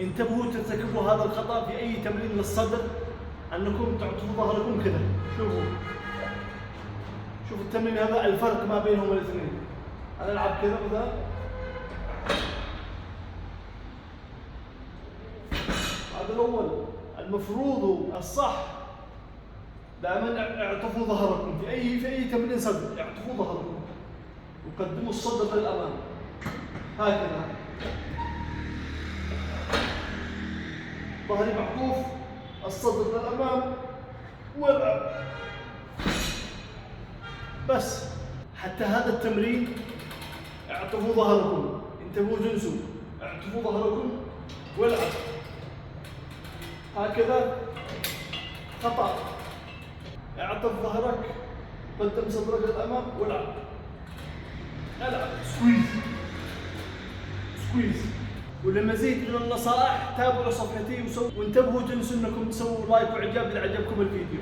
انتبهوا ترتكبوا هذا الخطأ في أي تمرين للصدر، أنكم تعطوا ظهركم كذا. شوفوا التمرين هذا الفرق ما بينهم الاثنين. أنا ألعب كذا مثلا، هذا الأول. المفروض الصح دائما اعطفوا ظهركم في أي تمرين صدر، اعطفوا ظهركم وقدموا الصدر للأمام هكذا، ظهري معطوف، الصدر للأمام والعب. بس حتى هذا التمرين اعطفوا ظهركم، انتبهوا جنسوا، اعطفوا ظهركم والعب هكذا. خطأ. اعطف ظهرك، قدم صدرك للأمام والعب. العب سكويز. ولمزيد من النصائح تابعوا صفحتي وانتبهوا تنسوا انكم تسووا لايك واعجاب اذا عجبكم الفيديو.